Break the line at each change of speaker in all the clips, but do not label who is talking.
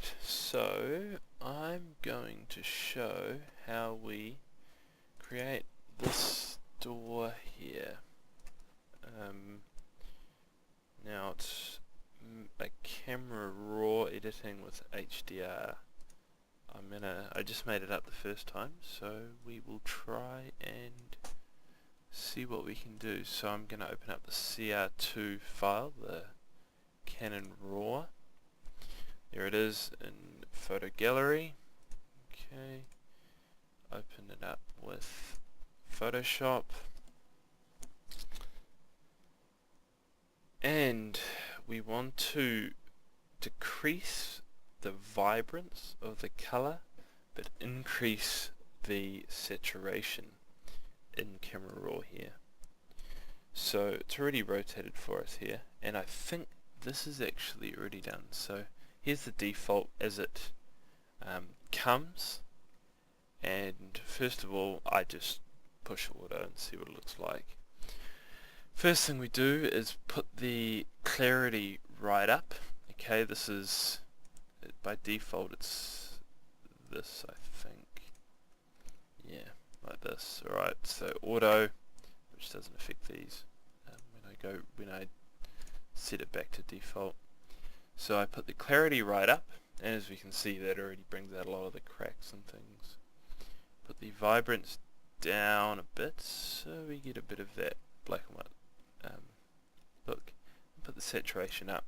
Right, so I'm going to show how we create this door here. Now it's a camera raw editing with HDR. I just made it up the first time, so we will try and see what we can do. So I'm going to open up the CR2 file, the Canon RAW. There it is in Photo Gallery. Okay, open it up with Photoshop, and we want to decrease the vibrance of the color but increase the saturation in Camera Raw here. So it's already rotated for us here, and I think this is actually already done. So here's the default as it comes, and first of all I just push auto and see what it looks like. First thing we do is put the clarity right up. Okay, this is, by default it's this, I think. Yeah, like this. Alright, so auto, which doesn't affect these when I set it back to default. So I put the clarity right up, and as we can see that already brings out a lot of the cracks and things. Put the vibrance down a bit so we get a bit of that black and white look. Put the saturation up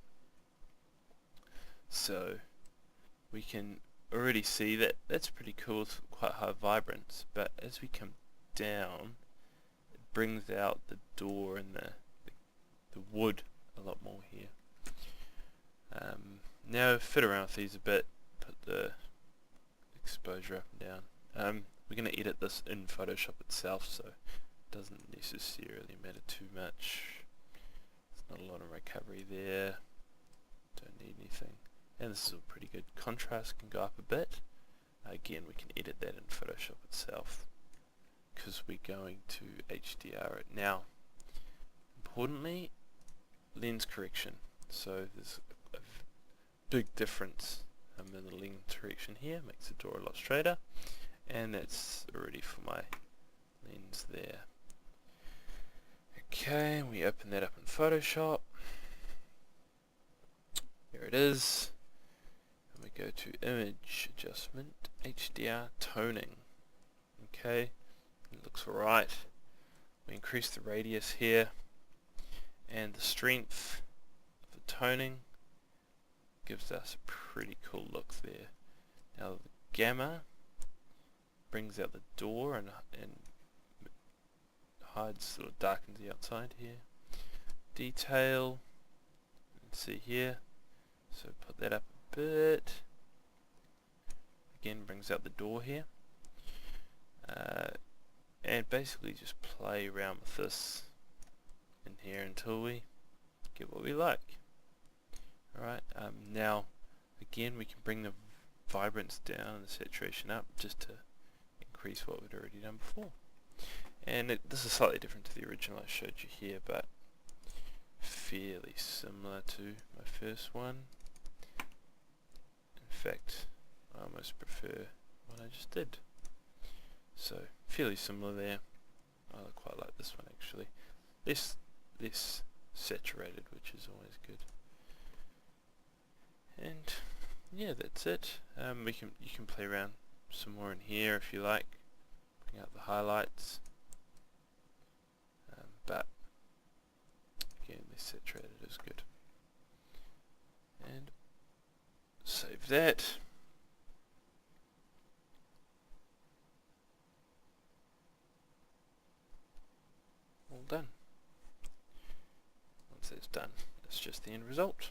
so we can already see that that's pretty cool. It's quite high vibrance, but as we come down it brings out the door and the wood a lot more here. Now fit around with these a bit, put the exposure up and down. We're going to edit this in Photoshop itself, so it doesn't necessarily matter too much. There's not a lot of recovery there, don't need anything, and this is all pretty good. Contrast can go up a bit. Again, we can edit that in Photoshop itself because we're going to HDR it. Now importantly, lens correction. So there's a big difference in the lens correction here, makes the door a lot straighter, and that's already for my lens there. Okay, we open that up in Photoshop. Here it is, and we go to image adjustment, HDR toning. Okay, it looks alright. We increase the radius here, and the strength of the toning gives us a pretty cool look there. Now the gamma brings out the door and hides, sort of darkens the outside here. Detail, you can see here, so put that up a bit. Again, brings out the door here. And basically just play around with this in here until we get what we like. Alright, now again we can bring the vibrance down and the saturation up just to increase what we'd already done before. And this is slightly different to the original I showed you here, but fairly similar to my first one. In fact, I almost prefer what I just did. So fairly similar there. I quite like this one actually. Less saturated, which is always good. And yeah, that's it. You can play around some more in here if you like. Bring out the highlights. But again, less saturated is good. And save that. All done. Once that's done, it's just the end result.